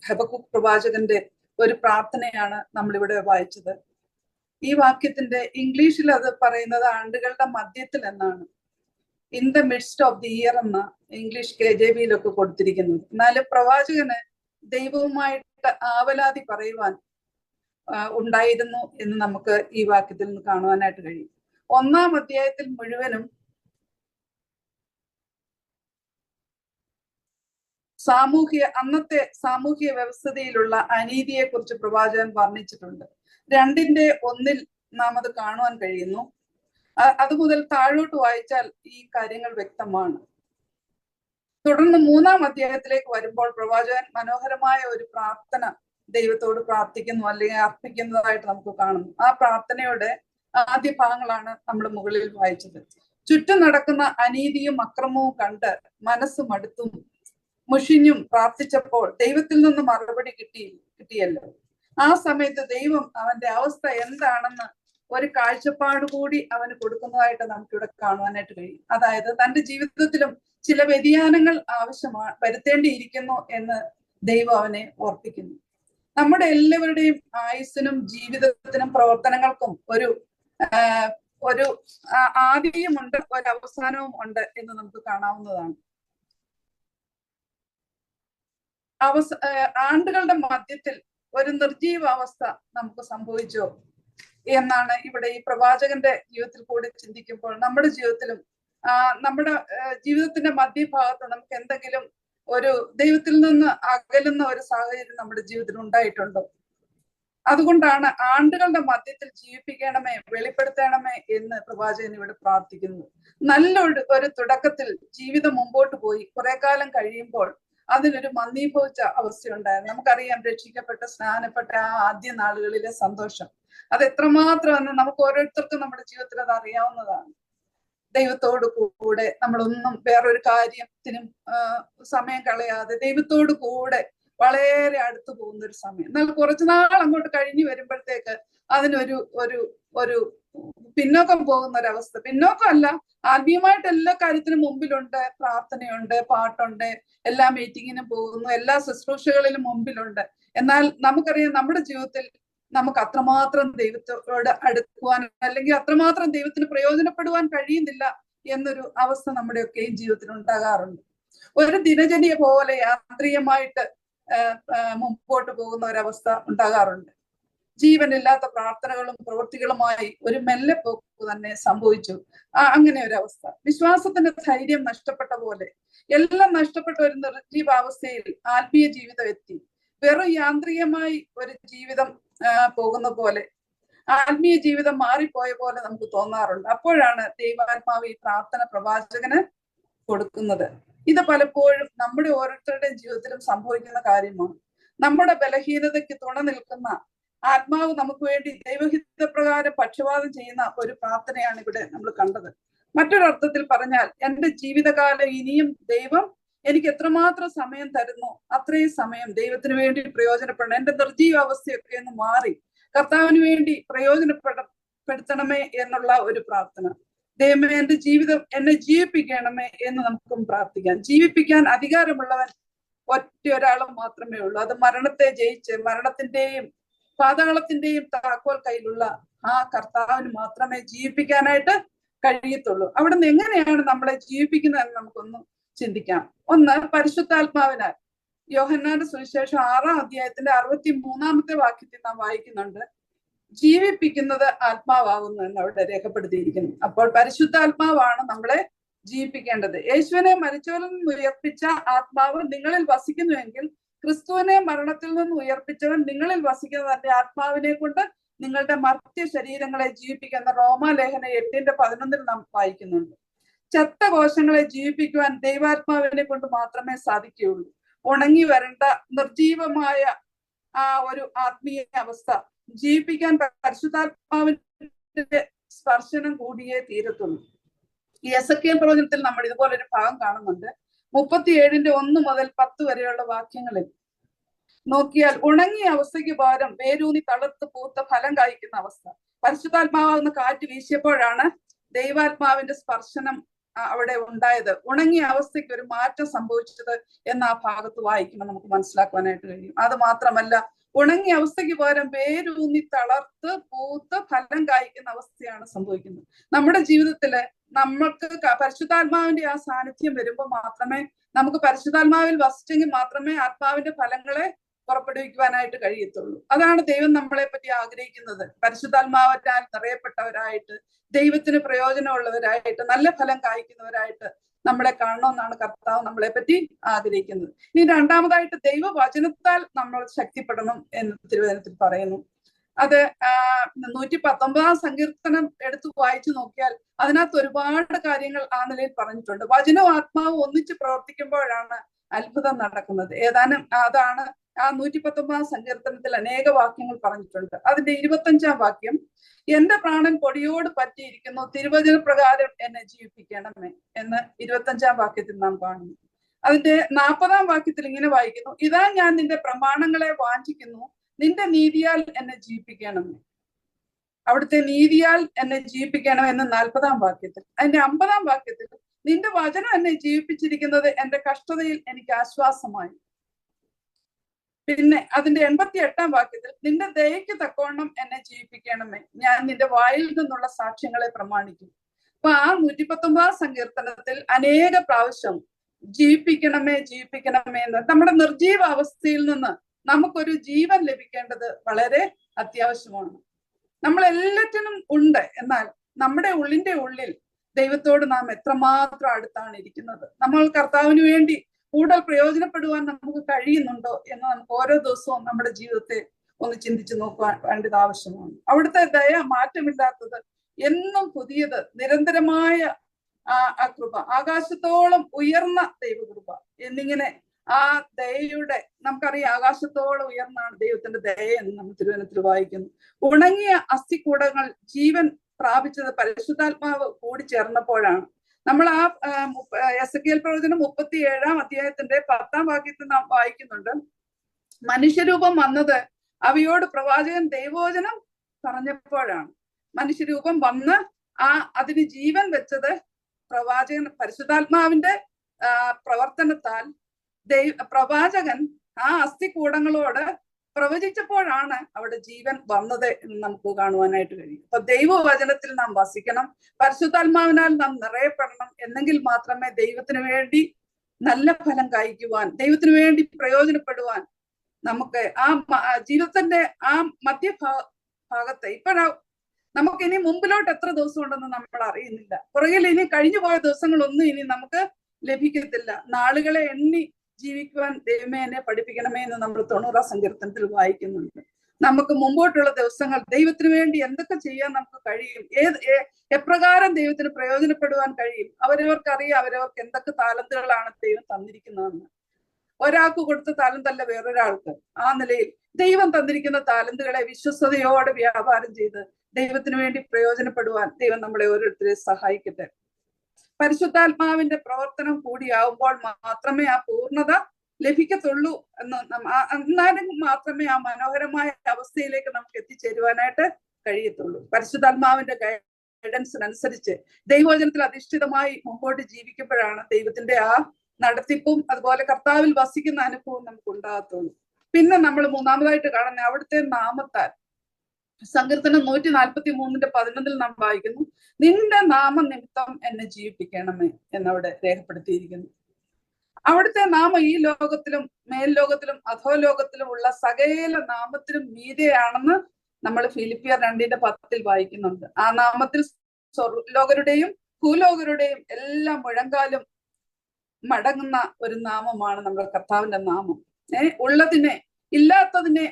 ഹബക്കൂക്ക് പ്രവാചകന്റെ ഒരു പ്രാർത്ഥനയാണ് നമ്മളിവിടെ വായിച്ചത്. ഈ വാക്യത്തിന്റെ ഇംഗ്ലീഷിൽ അത് പറയുന്നത് ആണ്ടുകളുടെ മധ്യത്തിൽ എന്നാണ്. In the midst of the year എന്ന ഇംഗ്ലീഷ് KJV-യിലൊക്കെ കൊടുത്തിരിക്കുന്നത്. എന്നാലും പ്രവാചകന് ദൈവവുമായിട്ട് ആവലാതി പറയുവാൻ ഉണ്ടായിരുന്നു എന്ന് നമുക്ക് ഈ വാക്യത്തിൽ നിന്ന് കാണുവാനായിട്ട് കഴിയും. 1-ാം അധ്യായത്തിൽ മുഴുവനും അന്നത്തെ സാമൂഹിക വ്യവസ്ഥതയിലുള്ള അനീതിയെ കുറിച്ച് പ്രവാചകൻ വർണ്ണിച്ചിട്ടുണ്ട്. 2-1 നാം അത് കാണുവാൻ കഴിയുന്നു. അതുമുതൽ താഴോട്ട് വായിച്ചാൽ ഈ കാര്യങ്ങൾ വ്യക്തമാണ്. തുടർന്ന് 3-ാം അധ്യായത്തിലേക്ക് വരുമ്പോൾ പ്രവാചകൻ മനോഹരമായ ഒരു പ്രാർത്ഥന ദൈവത്തോട് പ്രാർത്ഥിക്കുന്നു, അല്ലെങ്കിൽ അർപ്പിക്കുന്നതായിട്ട് നമുക്ക് കാണുന്നു. ആ പ്രാർത്ഥനയുടെ ആദ്യ ഭാഗങ്ങളാണ് നമ്മൾ മുകളിൽ വായിച്ചത്. ചുറ്റും നടക്കുന്ന അനീതിയും അക്രമവും കണ്ട് മനസ്സ് മടുത്തും മുഷിഞ്ഞും പ്രാർത്ഥിച്ചപ്പോൾ ദൈവത്തിൽ നിന്ന് മറുപടി കിട്ടിയല്ലോ. ആ സമയത്ത് ദൈവം അവന്റെ അവസ്ഥ എന്താണെന്ന് ഒരു കാഴ്ചപ്പാട് കൂടി അവന് കൊടുക്കുന്നതായിട്ട് നമുക്കിവിടെ കാണുവാനായിട്ട് കഴിയും. അതായത് തന്റെ ജീവിതത്തിലും ചില വ്യതിയാനങ്ങൾ വരുത്തേണ്ടിയിരിക്കുന്നു എന്ന് ദൈവം അവനെ ഓർപ്പിക്കുന്നു. നമ്മുടെ എല്ലാവരുടെയും ആയുസ്സിനും ജീവിതത്തിനും പ്രവർത്തനങ്ങൾക്കും ഒരു ആദിയുമുണ്ട്, ഒരു അവസാനവും ഉണ്ട് എന്ന് നമുക്ക് കാണാവുന്നതാണ്. ആണ്ടുകളുടെ മധ്യത്തിൽ ഒരു നിർജീവ അവസ്ഥ നമുക്ക് സംഭവിച്ചോ എന്നാണ് ഇവിടെ ഈ പ്രവാചകന്റെ ജീവിതത്തിൽ കൂടി ചിന്തിക്കുമ്പോൾ നമ്മുടെ ജീവിതത്തിലും നമ്മുടെ ജീവിതത്തിന്റെ മധ്യഭാഗത്ത് നമുക്ക് എന്തെങ്കിലും ഒരു ദൈവത്തിൽ നിന്ന് അകലുന്ന ഒരു സാഹചര്യം നമ്മുടെ ജീവിതത്തിൽ ഉണ്ടായിട്ടുണ്ടോ? അതുകൊണ്ടാണ് ആണ്ടുകളുടെ മധ്യത്തിൽ ജീവിപ്പിക്കണമേ, വെളിപ്പെടുത്തണമേ എന്ന് പ്രവാചകൻ ഇവിടെ പ്രാർത്ഥിക്കുന്നത്. ഒരു തുടക്കത്തിൽ ജീവിതം മുമ്പോട്ട് പോയി കുറെ കാലം കഴിയുമ്പോൾ അതിനൊരു മന്ദീഭവിച്ച അവസ്ഥയുണ്ടായിരുന്നു. നമുക്കറിയാം, രക്ഷിക്കപ്പെട്ട സ്നാനപ്പെട്ട ആ ആദ്യ നാളുകളിലെ സന്തോഷം അത് എത്രമാത്രമെന്ന് നമുക്ക് ഓരോരുത്തർക്കും നമ്മുടെ ജീവിതത്തിൽ അത് അറിയാവുന്നതാണ്. ദൈവത്തോട് കൂടെ നമ്മളൊന്നും വേറൊരു കാര്യത്തിനും സമയം കളയാതെ ദൈവത്തോട് കൂടെ വളരെ അടുത്തു പോകുന്ന ഒരു സമയം. എന്നാൽ കുറച്ചുനാൾ അങ്ങോട്ട് കഴിഞ്ഞു വരുമ്പോഴത്തേക്ക് അതിനൊരു ഒരു ഒരു പിന്നോക്കം പോകുന്ന ഒരവസ്ഥ. പിന്നോക്കമല്ല, ആത്മീയമായിട്ട് എല്ലാ കാര്യത്തിനും മുമ്പിലുണ്ട്, പ്രാർത്ഥനയുണ്ട്, പാട്ടുണ്ട്, എല്ലാ മീറ്റിങ്ങിനും പോകുന്നു, എല്ലാ ശുശ്രൂഷകളിലും മുമ്പിലുണ്ട്. എന്നാൽ നമുക്കറിയാം നമ്മുടെ ജീവിതത്തിൽ നമുക്ക് അത്രമാത്രം ദൈവത്തോട് അടുക്കുവാൻ അല്ലെങ്കിൽ അത്രമാത്രം ദൈവത്തിന് പ്രയോജനപ്പെടുവാൻ കഴിയുന്നില്ല എന്നൊരു അവസ്ഥ നമ്മുടെയൊക്കെയും ജീവിതത്തിൽ ഉണ്ടാകാറുണ്ട്. ഒരു ദിനചര്യ പോലെ യാന്ത്രികമായിട്ട് മുമ്പോട്ട് പോകുന്ന ഒരവസ്ഥ ഉണ്ടാകാറുണ്ട്. ജീവനില്ലാത്ത പ്രാർത്ഥനകളും പ്രവൃത്തികളുമായി ഒരു മെല്ലെപ്പോക്ക് തന്നെ സംഭവിച്ചു. അങ്ങനെ ഒരു അവസ്ഥ, വിശ്വാസത്തിന്റെ ധൈര്യം നഷ്ടപ്പെട്ട പോലെ, എല്ലാം നഷ്ടപ്പെട്ട ഒരു നിർജീവാവസ്ഥയിൽ ആത്മീയ ജീവിതം എത്തി. വെറും യാന്ത്രികമായി ഒരു ജീവിതം പോകുന്ന പോലെ, ആത്മീയ ജീവിതം മാറിപ്പോയ പോലെ നമുക്ക് തോന്നാറുണ്ട്. അപ്പോഴാണ് ദൈവാത്മാവ് ഈ പ്രാർത്ഥന പ്രവാചകന് കൊടുക്കുന്നത്. ഇത് പലപ്പോഴും നമ്മുടെ ഓരോരുത്തരുടെയും ജീവിതത്തിലും സംഭവിക്കുന്ന കാര്യമാണ്. നമ്മുടെ ബലഹീനതയ്ക്ക് തുണ നിൽക്കുന്ന ആത്മാവ് നമുക്ക് വേണ്ടി ദൈവഹിതപ്രകാരം പക്ഷപാതം ചെയ്യുന്ന ഒരു പ്രാർത്ഥനയാണ് ഇവിടെ നമ്മൾ കണ്ടത്. മറ്റൊരർത്ഥത്തിൽ പറഞ്ഞാൽ, എന്റെ ജീവിതകാലം ഇനിയും ദൈവം എനിക്ക് എത്രമാത്രം സമയം തരുന്നു അത്രയും സമയം ദൈവത്തിന് വേണ്ടി പ്രയോജനപ്പെടണം. എന്റെ നിർജീവ അവസ്ഥയൊക്കെ ഒന്ന് മാറി കർത്താവിന് വേണ്ടി പ്രയോജനപ്പെടുത്തണമേ എന്നുള്ള ഒരു പ്രാർത്ഥന. ദൈവമേ, എന്റെ ജീവിതം എന്നെ ജീവിപ്പിക്കണമേ എന്ന് നമുക്കും പ്രാർത്ഥിക്കാം. ജീവിപ്പിക്കാൻ അധികാരമുള്ളവൻ ഒരാളും മാത്രമേ ഉള്ളൂ. അത് മരണത്തെ ജയിച്ച് മരണത്തിന്റെയും പാതാളത്തിന്റെയും താക്കോൽ കയ്യിലുള്ള ആ കർത്താവിന് മാത്രമേ ജീവിപ്പിക്കാനായിട്ട് കഴിയത്തുള്ളൂ. അവിടുന്ന് എങ്ങനെയാണ് നമ്മളെ ജീവിപ്പിക്കുന്നതെന്ന് നമുക്കൊന്ന് ചിന്തിക്കാം. ഒന്ന്, പരിശുദ്ധാത്മാവിനാൽ. യോഹന്നാന്റെ സുവിശേഷം 6-ാം അധ്യായത്തിന്റെ 63-ാമത്തെ വാക്യത്തിൽ നാം വായിക്കുന്നുണ്ട്, ജീവിപ്പിക്കുന്നത് ആത്മാവാകുന്നു എന്ന് അവിടെ രേഖപ്പെടുത്തിയിരിക്കുന്നു. അപ്പോൾ പരിശുദ്ധാത്മാവാണ് നമ്മളെ ജീവിപ്പിക്കേണ്ടത്. യേശുവിനെ മരിച്ചവരിൽ നിന്ന് ഉയർപ്പിച്ച ആത്മാവ് നിങ്ങളിൽ വസിക്കുന്നുവെങ്കിൽ ക്രിസ്തുവിനെ മരണത്തിൽ നിന്ന് ഉയർപ്പിച്ചവൻ നിങ്ങളിൽ വസിക്കുന്ന തന്റെ ആത്മാവിനെ കൊണ്ട് നിങ്ങളുടെ മർത്യ ശരീരങ്ങളെ ജീവിപ്പിക്കുന്ന റോമാലേഖന 8:11 നാം വായിക്കുന്നുണ്ട്. ചത്ത കോശങ്ങളെ ജീവിപ്പിക്കുവാൻ ദൈവാത്മാവിനെ കൊണ്ട് മാത്രമേ സാധിക്കുകയുള്ളൂ. ഉണങ്ങി വരേണ്ട നിർജീവമായ ആ ഒരു ആത്മീയ അവസ്ഥ ജീവിപ്പിക്കാൻ പരിശുദ്ധാത്മാവിന്റെ സ്പർശനം കൂടിയേ തീരത്തുള്ളൂ. ഈ എസെക്കിയേൽ പ്രവചനത്തിൽ നമ്മൾ ഇതുപോലൊരു ഭാഗം കാണുന്നുണ്ട്. 37:1 മുതൽ 10 വരെയുള്ള വാക്യങ്ങളിൽ നോക്കിയാൽ ഉണങ്ങിയ അവസ്ഥയ്ക്ക് പകരം വേരൂന്നി തളർത്ത് പൂത്ത ഫലം കായ്ക്കുന്ന അവസ്ഥ. പരിശുദ്ധാത്മാവെന്ന് കാറ്റ് വീശിയപ്പോഴാണ് ദൈവാത്മാവിന്റെ സ്പർശനം അവിടെ ഉണ്ടായത്. ഉണങ്ങിയ അവസ്ഥയ്ക്ക് ഒരു മാറ്റം സംഭവിച്ചത് എന്ന് ആ ഭാഗത്ത് വായിക്കുമ്പോൾ നമുക്ക് മനസ്സിലാക്കുവാനായിട്ട് കഴിയും. അത് മാത്രമല്ല, ഉണങ്ങിയ അവസ്ഥയ്ക്ക് പകരം വേരൂന്നി തളർത്ത് പൂത്ത് ഫലം കായ്ക്കുന്ന അവസ്ഥയാണ് സംഭവിക്കുന്നത്. നമ്മുടെ ജീവിതത്തില് നമ്മൾക്ക് പരിശുദ്ധാത്മാവിന്റെ ആ സാന്നിധ്യം വരുമ്പോൾ മാത്രമേ, നമുക്ക് പരിശുദ്ധാത്മാവിൽ വസിച്ചെങ്കിൽ മാത്രമേ ആത്മാവിന്റെ ഫലങ്ങളെ പുറപ്പെടുവിക്കുവാനായിട്ട് കഴിയത്തുള്ളൂ. അതാണ് ദൈവം നമ്മളെ പറ്റി ആഗ്രഹിക്കുന്നത്. പരിശുദ്ധാത്മാവറ്റാൽ നിറയപ്പെട്ടവരായിട്ട്, ദൈവത്തിന് പ്രയോജനമുള്ളവരായിട്ട്, നല്ല ഫലം കായ്ക്കുന്നവരായിട്ട് നമ്മളെ കാണണമെന്നാണ് കർത്താവ് നമ്മളെ പറ്റി ആഗ്രഹിക്കുന്നത്. ഇനി രണ്ടാമതായിട്ട് ദൈവവചനത്താൽ നമ്മൾ ശക്തിപ്പെടണം എന്ന് തിരുവചനത്തിൽ പറയുന്നു. അത് 119 സങ്കീർത്തനം എടുത്തു വായിച്ചു നോക്കിയാൽ അതിനകത്ത് ഒരുപാട് കാര്യങ്ങൾ ആ നിലയിൽ പറഞ്ഞിട്ടുണ്ട്. വചനവും ആത്മാവും ഒന്നിച്ച് പ്രവർത്തിക്കുമ്പോഴാണ് അത്ഭുതം നടക്കുന്നത്. ഏതാനും അതാണ് ആ 119 സങ്കീർത്തനത്തിൽ അനേക വാക്യങ്ങൾ പറഞ്ഞിട്ടുണ്ട്. അതിന്റെ 25-ാം വാക്യം, എന്റെ പ്രാണൻ പൊടിയോട് പറ്റിയിരിക്കുന്നു, തിരുവചന പ്രകാരം എന്നെ ജീവിപ്പിക്കണമേ എന്ന് 25-ാം വാക്യത്തിൽ നാം കാണുന്നു. അതിന്റെ 40-ാം വാക്യത്തിൽ ഇങ്ങനെ വായിക്കുന്നു, ഇതാ ഞാൻ നിന്റെ പ്രമാണങ്ങളെ വാഞ്ചിക്കുന്നു, നിന്റെ നീതിയാൽ എന്നെ ജീവിപ്പിക്കണമേ. അവിടുത്തെ നീതിയാൽ എന്നെ ജീവിപ്പിക്കണം എന്ന് 40-ാം വാക്യത്തിൽ. അതിന്റെ 50-ാം വാക്യത്തിൽ, നിന്റെ വചനം എന്നെ ജീവിപ്പിച്ചിരിക്കുന്നത് എന്റെ കഷ്ടതയിൽ എനിക്ക് ആശ്വാസമായി. പിന്നെ അതിന്റെ 88-ാം വാക്യത്തിൽ, നിന്റെ ദയയ്ക്ക് തക്കവണ്ണം എന്നെ ജീവിപ്പിക്കണമേ, ഞാൻ നിന്റെ വായിൽ നിന്നുള്ള സാക്ഷ്യങ്ങളെ പ്രമാണിക്കും. അപ്പൊ ആ 119 സങ്കീർത്തനത്തിൽ അനേക പ്രാവശ്യം ജീവിപ്പിക്കണമേ ജീവിപ്പിക്കണമേ എന്ന്, നമ്മുടെ നിർജീവ അവസ്ഥയിൽ നിന്ന് നമുക്കൊരു ജീവൻ ലഭിക്കേണ്ടത് വളരെ അത്യാവശ്യമാണ്. നമ്മൾ എല്ലാറ്റിനും ഉണ്ട്, എന്നാൽ നമ്മുടെ ഉള്ളിന്റെ ഉള്ളിൽ ദൈവത്തോട് നാം എത്രമാത്രം അടുത്താണ് ഇരിക്കുന്നത്, നമ്മൾ കർത്താവിന് വേണ്ടി കൂടുതൽ പ്രയോജനപ്പെടുവാൻ നമുക്ക് കഴിയുന്നുണ്ടോ എന്ന് നമുക്ക് ഓരോ ദിവസവും നമ്മുടെ ജീവിതത്തെ ഒന്ന് ചിന്തിച്ചു നോക്കുവാൻ വേണ്ടത് ആവശ്യമാണ്. അവിടുത്തെ ദയ മാറ്റമില്ലാത്തത്, എന്നും പുതിയത്, നിരന്തരമായ ആ കൃപ, ആകാശത്തോളം ഉയർന്ന ദൈവകൃപ എന്നിങ്ങനെ ആ ദയയുടെ, നമുക്കറിയാം ആകാശത്തോളം ഉയർന്നാണ് ദൈവത്തിന്റെ ദയ എന്ന് നമ്മൾ തിരുവചനത്തിൽ വായിക്കുന്നു. ഉണങ്ങിയ അസ്ഥികൂടങ്ങൾ ജീവൻ പ്രാപിച്ചത് പരിശുദ്ധാത്മാവ് കൂടി ചേർന്നപ്പോഴാണ്. നമ്മൾ ആ എസെക്കിയേൽ പ്രവചനം 37-ാം അധ്യായത്തിന്റെ 10-ാം വാക്യത്തിൽ നാം വായിക്കുന്നുണ്ട്, മനുഷ്യരൂപം വന്നത് അവയോട് പ്രവാചകൻ ദൈവവചനം പറഞ്ഞപ്പോഴാണ്. മനുഷ്യരൂപം വന്ന് അതിന് ജീവൻ വെച്ചത് പ്രവാചകൻ, പരിശുദ്ധാത്മാവിന്റെ പ്രവർത്തനത്താൽ പ്രവാചകൻ ആ അസ്ഥികൂടങ്ങളോട് പ്രവചിച്ചപ്പോഴാണ് അവിടെ ജീവൻ വന്നത് എന്ന് നമുക്ക് കാണുവാനായിട്ട് കഴിയും. അപ്പൊ ദൈവവചനത്തിൽ നാം വസിക്കണം, പരിശുദ്ധാത്മാവിനാൽ നാം നിറയപ്പെടണം. എന്നെങ്കിൽ മാത്രമേ ദൈവത്തിന് വേണ്ടി നല്ല ഫലം കായ്ക്കുവാൻ, ദൈവത്തിന് വേണ്ടി പ്രയോജനപ്പെടുവാൻ നമുക്ക് ആ ജീവിതത്തിന്റെ ആ മധ്യഭാഗത്തെ, ഇപ്പോഴാ നമുക്ക് ഇനി മുമ്പിലോട്ട് എത്ര ദിവസം ഉണ്ടെന്ന് നമ്മൾ അറിയുന്നില്ല. പുറകിൽ ഇനി കഴിഞ്ഞു പോയ ദിവസങ്ങളൊന്നും ഇനി നമുക്ക് ലഭിക്കത്തില്ല. നാളുകളെ എണ്ണി ജീവിക്കുവാൻ ദൈവമേ എന്നെ പഠിപ്പിക്കണമേ എന്ന് നമ്മൾ 90-ാം സങ്കീർത്തനത്തിൽ വായിക്കുന്നുണ്ട്. നമുക്ക് മുമ്പോട്ടുള്ള ദിവസങ്ങൾ ദൈവത്തിന് വേണ്ടി എന്തൊക്കെ ചെയ്യാൻ നമുക്ക് കഴിയും, എപ്രകാരം ദൈവത്തിന് പ്രയോജനപ്പെടുവാൻ കഴിയും, അവരവർക്കറിയാം അവരവർക്ക് എന്തൊക്കെ താലന്തുകളാണ് ദൈവം തന്നിരിക്കുന്നതെന്ന്. ഒരാൾക്ക് കൊടുത്ത താലന്തല്ല വേറൊരാൾക്ക്. ആ നിലയിൽ ദൈവം തന്നിരിക്കുന്ന താലന്തുകളെ വിശ്വസ്തയോടെ വ്യാപാരം ചെയ്ത് ദൈവത്തിന് വേണ്ടി പ്രയോജനപ്പെടുവാൻ ദൈവം നമ്മളെ ഓരോരുത്തരെയും സഹായിക്കട്ടെ. പരിശുദ്ധാത്മാവിന്റെ പ്രവർത്തനം കൂടിയാവുമ്പോൾ മാത്രമേ ആ പൂർണ്ണത ലഭിക്കത്തുള്ളൂ എന്ന്, എന്നാലും മാത്രമേ ആ മനോഹരമായ അവസ്ഥയിലേക്ക് നമുക്ക് എത്തിച്ചേരുവാനായിട്ട് കഴിയത്തുള്ളൂ. പരിശുദ്ധാത്മാവിന്റെ ഗൈഡൻസിനനുസരിച്ച് ദൈവവചനത്തിൽ അധിഷ്ഠിതമായി മുമ്പോട്ട് ജീവിക്കുമ്പോഴാണ് ദൈവത്തിന്റെ ആ നടത്തിപ്പും അതുപോലെ കർത്താവിൽ വസിക്കുന്ന അനുഭവം നമുക്ക് ഉണ്ടാകത്തുള്ളൂ. പിന്നെ നമ്മൾ മൂന്നാമതായിട്ട് കാണുന്ന അവിടുത്തെ നാമത്താൽ, സങ്കീർത്തനം 143:11 നാം വായിക്കുന്നു, നിന്റെ നാമനിമിത്തം എന്നെ ജീവിപ്പിക്കണമേ എന്നവിടെ രേഖപ്പെടുത്തിയിരിക്കുന്നു. അവിടുത്തെ നാമം ഈ ലോകത്തിലും മേൽലോകത്തിലും അധോലോകത്തിലും ഉള്ള സകല നാമത്തിലും മീതെയാണെന്ന് നമ്മൾ ഫിലിപ്പിയർ 2:10 വായിക്കുന്നുണ്ട്. ആ നാമത്തിൽ സ്വർലോകരുടെയും ഭൂലോകരുടെയും എല്ലാ മുഴങ്കാലും മടങ്ങുന്ന ഒരു നാമമാണ് നമ്മുടെ കർത്താവിന്റെ നാമം. ഉള്ളതിനെ ഇല്ലാത്തതിനെ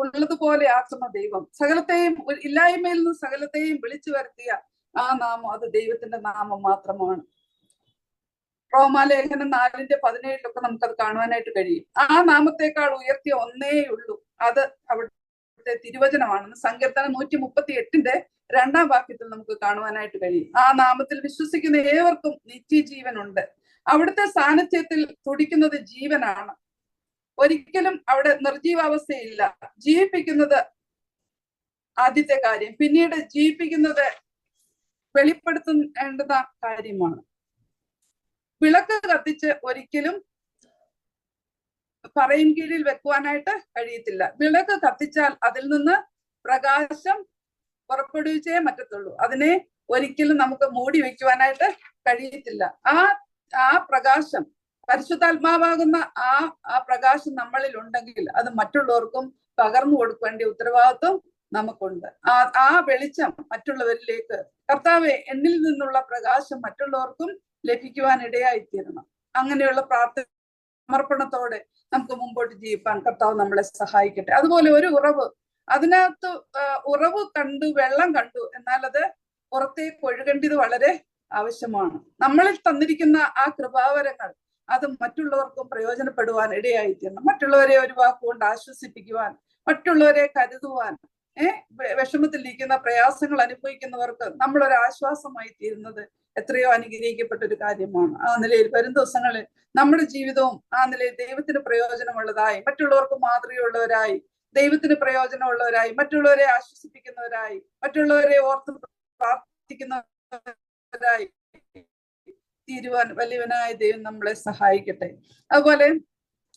ഉള്ളതുപോലെ ആക്കുന്ന ദൈവം, സകലത്തെയും ഇല്ലായ്മയിൽ നിന്ന് സകലത്തെയും വിളിച്ചു വരുത്തിയ ആ നാമം, അത് ദൈവത്തിന്റെ നാമം മാത്രമാണ്. റോമാലേഖനം 4:17 നമുക്കത് കാണുവാനായിട്ട് കഴിയും. ആ നാമത്തെക്കാൾ ഉയർത്തിയ ഒന്നേ ഉള്ളൂ, അത് അവിടുത്തെ തിരുവചനമാണെന്ന് സങ്കീർത്തനം 138 നമുക്ക് കാണുവാനായിട്ട് കഴിയും. ആ നാമത്തിൽ വിശ്വസിക്കുന്ന ഏവർക്കും നിത്യജീവനുണ്ട്. അവിടുത്തെ സാന്നിധ്യത്തിൽ തുടിക്കുന്നത് ജീവനാണ്. ഒരിക്കലും അവിടെ നിർജീവാവസ്ഥയില്ല. ജീവിപ്പിക്കുന്നത് ആദ്യത്തെ കാര്യം, പിന്നീട് ജീവിപ്പിക്കുന്നത് വെളിപ്പെടുത്തേണ്ടുന്ന കാര്യമാണ്. വിളക്ക് കത്തിച്ച് ഒരിക്കലും പറയിൻ കീഴിൽ വെക്കുവാനായിട്ട് കഴിയത്തില്ല. വിളക്ക് കത്തിച്ചാൽ അതിൽ നിന്ന് പ്രകാശം പുറപ്പെടുവിച്ചേ പറ്റത്തുള്ളൂ. അതിനെ ഒരിക്കലും നമുക്ക് മൂടി വെക്കുവാനായിട്ട് കഴിയത്തില്ല. ആ പ്രകാശം, പരിശുദ്ധാത്മാവാകുന്ന ആ പ്രകാശം നമ്മളിൽ ഉണ്ടെങ്കിൽ അത് മറ്റുള്ളവർക്കും പകർന്നു കൊടുക്കേണ്ട ഉത്തരവാദിത്വം നമുക്കുണ്ട്. ആ വെളിച്ചം മറ്റുള്ളവരിലേക്ക്, കർത്താവെ എന്നിൽ നിന്നുള്ള പ്രകാശം മറ്റുള്ളവർക്കും ലഭിക്കുവാൻ ഇടയായിത്തീരണം. അങ്ങനെയുള്ള പ്രാർത്ഥന സമർപ്പണത്തോടെ നമുക്ക് മുമ്പോട്ട് ജീവിക്കാൻ കർത്താവ് നമ്മളെ സഹായിക്കട്ടെ. അതുപോലെ ഒരു ഉറവ്, അതിനകത്ത് ഉറവ് കണ്ടു, വെള്ളം കണ്ടു, എന്നാൽ അത് പുറത്തേക്ക് ഒഴുകേണ്ടത് വളരെ ആവശ്യമാണ്. നമ്മളിൽ തന്നിരിക്കുന്ന ആ കൃപാവരങ്ങൾ അത് മറ്റുള്ളവർക്കും പ്രയോജനപ്പെടുവാൻ ഇടയായിത്തീരണം. മറ്റുള്ളവരെ ഒരു വാക്കുകൊണ്ട് ആശ്വസിപ്പിക്കുവാൻ, മറ്റുള്ളവരെ കരുതുവാൻ, വിഷമത്തിലിരിക്കുന്ന പ്രയാസങ്ങൾ അനുഭവിക്കുന്നവർക്ക് നമ്മളൊരു ആശ്വാസമായി തീരുന്നത് എത്രയോ അനുഗ്രഹിക്കപ്പെട്ട ഒരു കാര്യമാണ്. ആ നിലയിൽ വരും ദിവസങ്ങളിൽ നമ്മുടെ ജീവിതവും ആ നിലയിൽ ദൈവത്തിന് പ്രയോജനമുള്ളതായി, മറ്റുള്ളവർക്ക് മാതൃകയുള്ളവരായി, ദൈവത്തിന് പ്രയോജനമുള്ളവരായി, മറ്റുള്ളവരെ ആശ്വസിപ്പിക്കുന്നവരായി, മറ്റുള്ളവരെ ഓർത്ത് പ്രാർത്ഥിക്കുന്നവരായി തീരുവാൻ വലിയവനായ ദൈവം നമ്മളെ സഹായിക്കട്ടെ. അതുപോലെ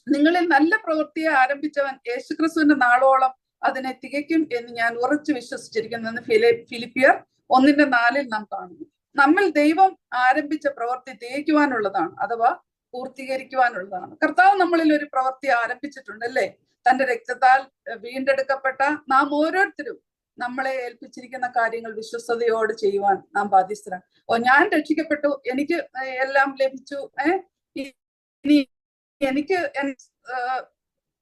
നിങ്ങളിൽ നല്ല പ്രവൃത്തിയെ ആരംഭിച്ചവൻ യേശുക്രിസ്തുവിന്റെ നാളോളം അതിനെ തികയ്ക്കും എന്ന് ഞാൻ ഉറച്ചു വിശ്വസിച്ചിരിക്കുന്നു. ഫിലിപ്പിയർ 1:4 നാം കാണുന്നു. നമ്മൾ ദൈവം ആരംഭിച്ച പ്രവൃത്തി തികയ്ക്കുവാനുള്ളതാണ്, അഥവാ പൂർത്തീകരിക്കുവാനുള്ളതാണ്. കർത്താവ് നമ്മളിൽ ഒരു പ്രവൃത്തി ആരംഭിച്ചിട്ടുണ്ടല്ലേ. തന്റെ രക്തത്താൽ വീണ്ടെടുക്കപ്പെട്ട നാം ഓരോരുത്തരും നമ്മളെ ഏൽപ്പിച്ചിരിക്കുന്ന കാര്യങ്ങൾ വിശ്വസ്തയോട് ചെയ്യുവാൻ നാം ബാധ്യസ്ഥരാണ്. ഞാൻ രക്ഷിക്കപ്പെട്ടു, എനിക്ക് എല്ലാം ലഭിച്ചു, ഇനി എനിക്ക്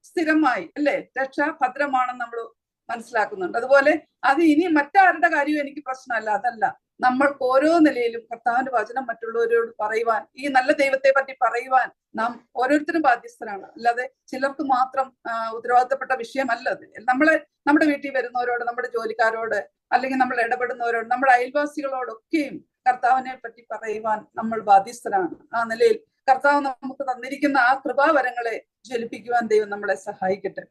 സ്ഥിരമായി അല്ലേ രക്ഷ ഭദ്രമാണെന്ന് നമ്മൾ മനസ്സിലാക്കുന്നുണ്ട്. അതുപോലെ അത് ഇനി മറ്റാരുടെ കാര്യവും എനിക്ക് പ്രശ്നമല്ല. അതല്ല, നമ്മൾക്ക് ഓരോ നിലയിലും കർത്താവിന്റെ വചനം മറ്റുള്ളവരോട് പറയുവാൻ, ഈ നല്ല ദൈവത്തെ പറ്റി പറയുവാൻ നാം ഓരോരുത്തരും ബാധ്യസ്ഥരാണ്. അല്ലാതെ ചിലർക്ക് മാത്രം ഉത്തരവാദിത്തപ്പെട്ട വിഷയമല്ല അത്. നമ്മുടെ വീട്ടിൽ വരുന്നവരോട്, നമ്മുടെ ജോലിക്കാരോട്, അല്ലെങ്കിൽ നമ്മൾ ഇടപെടുന്നവരോട്, നമ്മുടെ അയൽവാസികളോടൊക്കെയും കർത്താവിനെ പറ്റി പറയുവാൻ നമ്മൾ ബാധ്യസ്ഥരാണ്. ആ നിലയിൽ കർത്താവ് നമുക്ക് തന്നിരിക്കുന്ന ആ കൃപാവരങ്ങളെ ജ്വലിപ്പിക്കുവാൻ ദൈവം നമ്മളെ സഹായിക്കട്ടെ.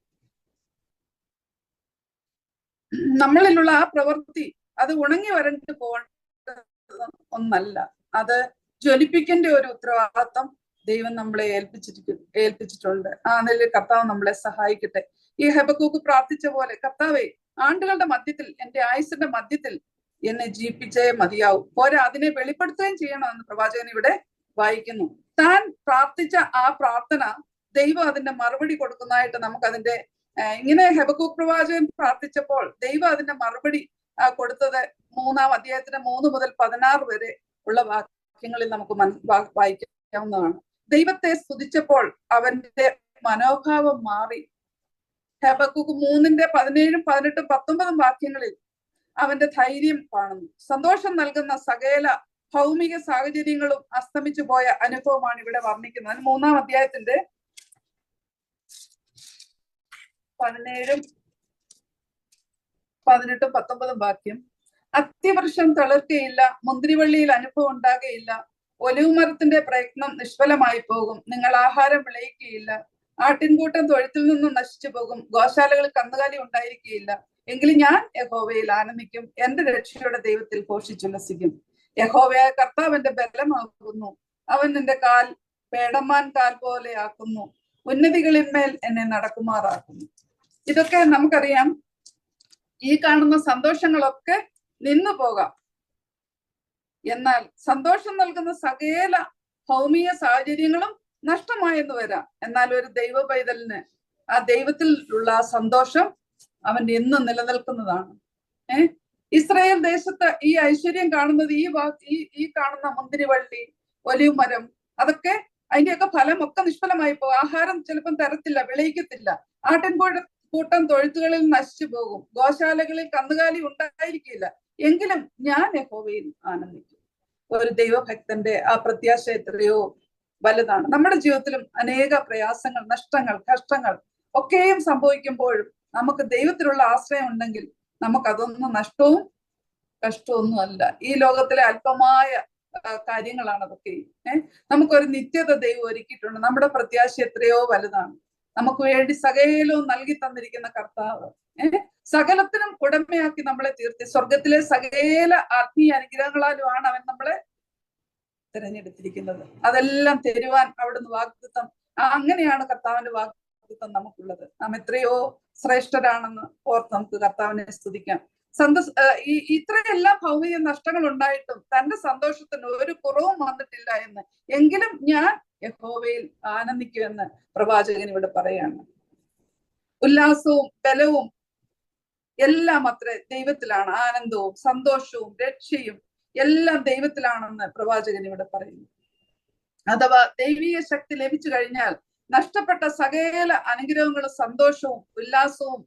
നമ്മളിലുള്ള ആ പ്രവൃത്തി അത് ഉണങ്ങി വരണ്ടു പോകേണ്ട ഒന്നല്ല, അത് ജ്വലിപ്പിക്കേണ്ട ഒരു ഉത്തരവാദിത്വം ദൈവം നമ്മളെ ഏൽപ്പിച്ചിട്ടുണ്ട്. ആ നിലയിൽ കർത്താവ് നമ്മളെ സഹായിക്കട്ടെ. ഈ ഹബക്കൂക്ക് പ്രാർത്ഥിച്ച പോലെ, കർത്താവെ ആണ്ടുകളുടെ മധ്യത്തിൽ, എന്റെ ആയുസിന്റെ മധ്യത്തിൽ എന്നെ ജീവിപ്പിച്ചേ മതിയാവും, പോരാ അതിനെ വെളിപ്പെടുത്തുകയും ചെയ്യണമെന്ന് പ്രവാചകൻ ഇവിടെ വായിക്കുന്നു. താൻ പ്രാർത്ഥിച്ച ആ പ്രാർത്ഥന ദൈവം അതിന്റെ മറുപടി കൊടുക്കുന്നതായിട്ട് നമുക്കതിന്റെ ഇങ്ങനെ ഹബക്കൂക്ക് പ്രവാചകൻ പ്രാർത്ഥിച്ചപ്പോൾ ദൈവം അതിന്റെ മറുപടി കൊടുത്തത് 3-ാം അധ്യായത്തിന് 3 മുതൽ 16 വരെ ഉള്ള വാക്യങ്ങളിൽ നമുക്ക് വായിക്കാവുന്നതാണ്. ദൈവത്തെ സ്തുതിച്ചപ്പോൾ അവന്റെ മനോഭാവം മാറി. ഹബക്കൂക്ക് 3:17, 18, 19 വാക്യങ്ങളിൽ അവന്റെ ധൈര്യം കാണുന്നു. സന്തോഷം നൽകുന്ന സകല ഭൗമിക സാഹചര്യങ്ങളും അസ്തമിച്ചു പോയ അനുഭവമാണ് ഇവിടെ വർണ്ണിക്കുന്നത്. 3-ാം അധ്യായത്തിന്റെ 17, 18, 19 വാക്യം. അത്യവർഷം തളർക്കയില്ല, മുന്തിരിവള്ളിയിൽ അനുഭവം ഉണ്ടാകുകയില്ല, ഒലിവുമരത്തിന്റെ പ്രയത്നം നിഷ്ഫലമായി പോകും, നിങ്ങൾ ആഹാരം വിളയിക്കുകയില്ല, ആട്ടിൻകൂട്ടം തൊഴുത്തിൽ നിന്നും നശിച്ചു പോകും, ഗോശാലകളിൽ കന്നുകാലി ഉണ്ടായിരിക്കുകയില്ല. എങ്കിലും ഞാൻ യഹോവയിൽ ആനന്ദിക്കും, എന്റെ രക്ഷയുടെ ദൈവത്തിൽ ഘോഷിച്ചുല്ലസിക്കും. യഹോവയായ കർത്താവ് എന്റെ ബലമാകുന്നു, അവൻ എന്റെ കാൽ പേടമാൻ കാൽ പോലെ ആക്കുന്നു, ഉന്നതികളിന്മേൽ എന്നെ നടക്കുമാറാക്കുന്നു. ഇതൊക്കെ നമുക്കറിയാം. ഈ കാണുന്ന സന്തോഷങ്ങളൊക്കെ നിന്നു പോകാം, എന്നാൽ സന്തോഷം നൽകുന്ന സകല ഭൗമിക സാഹചര്യങ്ങളും നഷ്ടമായെന്ന് വരാം. എന്നാൽ ഒരു ദൈവ പൈതലിന് ആ ദൈവത്തിൽ ഉള്ള ആ സന്തോഷം അവൻ എന്നും നിലനിൽക്കുന്നതാണ്. ഇസ്രായേൽ ദേശത്ത് ഈ ഐശ്വര്യം കാണുന്നത് ഈ കാണുന്ന മുന്തിരിവള്ളി, ഒലിവ് മരം, അതൊക്കെ അതിന്റെയൊക്കെ ഫലമൊക്കെ നിഷ്ഫലമായി പോകും. ആഹാരം ചിലപ്പം തരത്തില്ല, വിളയിക്കത്തില്ല. കൂട്ടം തൊഴുത്തുകളിൽ നശിച്ചു പോകും, ഗോശാലകളിൽ കന്നുകാലി ഉണ്ടായിരിക്കില്ല. എങ്കിലും ഞാൻ യഹോവയിൽ ആനന്ദിക്കും. ഒരു ദൈവഭക്തന്റെ ആ പ്രത്യാശ എത്രയോ വലുതാണ്. നമ്മുടെ ജീവിതത്തിലും അനേക പ്രയാസങ്ങൾ, നഷ്ടങ്ങൾ, കഷ്ടങ്ങൾ ഒക്കെയും സംഭവിക്കുമ്പോഴും നമുക്ക് ദൈവത്തിലുള്ള ആശ്രയം ഉണ്ടെങ്കിൽ നമുക്കതൊന്നും നഷ്ടവും കഷ്ടമൊന്നും അല്ല. ഈ ലോകത്തിലെ അല്പമായ കാര്യങ്ങളാണ് അതൊക്കെ. നമുക്കൊരു നിത്യത ദൈവം ഒരുക്കിയിട്ടുണ്ട്. നമ്മുടെ പ്രത്യാശ എത്രയോ വലുതാണ്. നമുക്ക് വേണ്ടി സകലവും നൽകി തന്നിരിക്കുന്ന കർത്താവ് സകലത്തിനും ഉടമയാക്കി നമ്മളെ തീർത്തി സ്വർഗത്തിലെ സകല ആത്മീയ അനുഗ്രഹങ്ങളാലുമാണ് അവൻ നമ്മളെ തിരഞ്ഞെടുത്തിരിക്കുന്നത്. അതെല്ലാം തരുവാൻ അവിടുന്ന് വാഗ്ദത്തം, അങ്ങനെയാണ് കർത്താവിന്റെ വാഗ്ദത്തം നമുക്കുള്ളത്. നാം എത്രയോ ശ്രേഷ്ഠരാണെന്ന് ഓർത്ത് നമുക്ക് കർത്താവിനെ സ്തുതിക്കാം. ഇത്രയെല്ലാം ഭൗതിക നഷ്ടങ്ങൾ ഉണ്ടായിട്ടും തന്റെ സന്തോഷത്തിന് ഒരു കുറവും വന്നിട്ടില്ല എന്ന്. എങ്കിലും ഞാൻ യഹോവയിൽ ആനന്ദിക്കുമെന്ന് പ്രവാചകൻ ഇവിടെ പറയാണ്. ഉല്ലാസവും ബലവും എല്ലാം അത്ര ദൈവത്തിലാണ്. ആനന്ദവും സന്തോഷവും രക്ഷയും എല്ലാം ദൈവത്തിലാണെന്ന് പ്രവാചകൻ ഇവിടെ പറയുന്നു. അഥവാ ദൈവീയ ശക്തി ലഭിച്ചു കഴിഞ്ഞാൽ നഷ്ടപ്പെട്ട സകല അനുഗ്രഹങ്ങളും സന്തോഷവും ഉല്ലാസവും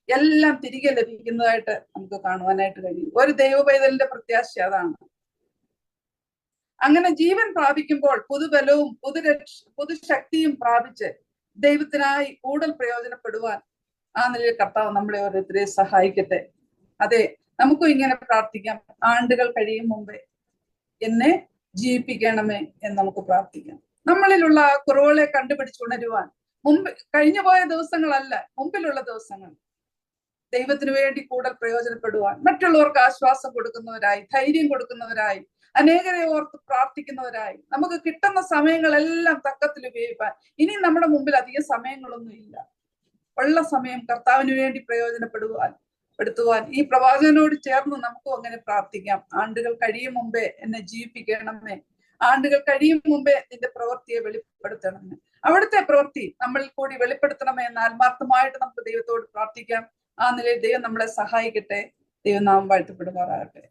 എല്ലാം തിരികെ ലഭിക്കുന്നതായിട്ട് നമുക്ക് കാണുവാനായിട്ട് കഴിയും. ഒരു ദൈവപൈതലിന്റെ പ്രത്യാശ അതാണ്. അങ്ങനെ ജീവൻ പ്രാപിക്കുമ്പോൾ പുതുബലവും പുതുശക്തിയും പ്രാപിച്ച് ദൈവത്തിനായി കൂടുതൽ പ്രയോജനപ്പെടുവാൻ ആ നിലയിൽ കർത്താവ് നമ്മളെ ഓരോരുത്തരെ സഹായിക്കട്ടെ. അതെ, നമുക്കും ഇങ്ങനെ പ്രാർത്ഥിക്കാം. ആണ്ടുകൾ കഴിയും മുമ്പേ എന്നെ ജീവിപ്പിക്കണമേ എന്ന് നമുക്ക് പ്രാർത്ഥിക്കാം. നമ്മളിലുള്ള കുറവുകളെ കണ്ടുപിടിച്ചുണരുവാൻ കഴിഞ്ഞു പോയ ദിവസങ്ങളല്ല, മുമ്പിലുള്ള ദിവസങ്ങൾ ദൈവത്തിന് വേണ്ടി കൂടുതൽ പ്രയോജനപ്പെടുവാൻ, മറ്റുള്ളവർക്ക് ആശ്വാസം കൊടുക്കുന്നവരായി, ധൈര്യം കൊടുക്കുന്നവരായി, അനേകരെ ഓർത്ത് പ്രാർത്ഥിക്കുന്നവരായി നമുക്ക് കിട്ടുന്ന സമയങ്ങളെല്ലാം തക്കത്തിൽ ഉപയോഗിക്കാൻ. ഇനി നമ്മുടെ മുമ്പിൽ അധികം സമയങ്ങളൊന്നും ഇല്ല. ഉള്ള സമയം കർത്താവിന് വേണ്ടി പ്രയോജനപ്പെടുത്തുവാൻ ഈ പ്രവാചകനോട് ചേർന്ന് നമുക്കും അങ്ങനെ പ്രാർത്ഥിക്കാം. ആണ്ടുകൾ കഴിയും മുമ്പേ എന്നെ ജീവിപ്പിക്കണമേ, ആണ്ടുകൾ കഴിയും മുമ്പേ നിന്റെ പ്രവൃത്തിയെ വെളിപ്പെടുത്തണമേ, അവിടുത്തെ പ്രവൃത്തി നമ്മളിൽ കൂടി വെളിപ്പെടുത്തണമേ എന്ന് ആത്മാർത്ഥമായിട്ട് നമുക്ക് ദൈവത്തോട് പ്രാർത്ഥിക്കാം. ആ നിലയിൽ ദൈവം നമ്മളെ സഹായിക്കട്ടെ. ദൈവം നാമം വാഴ്ത്തപ്പെടുമാറാകട്ടെ.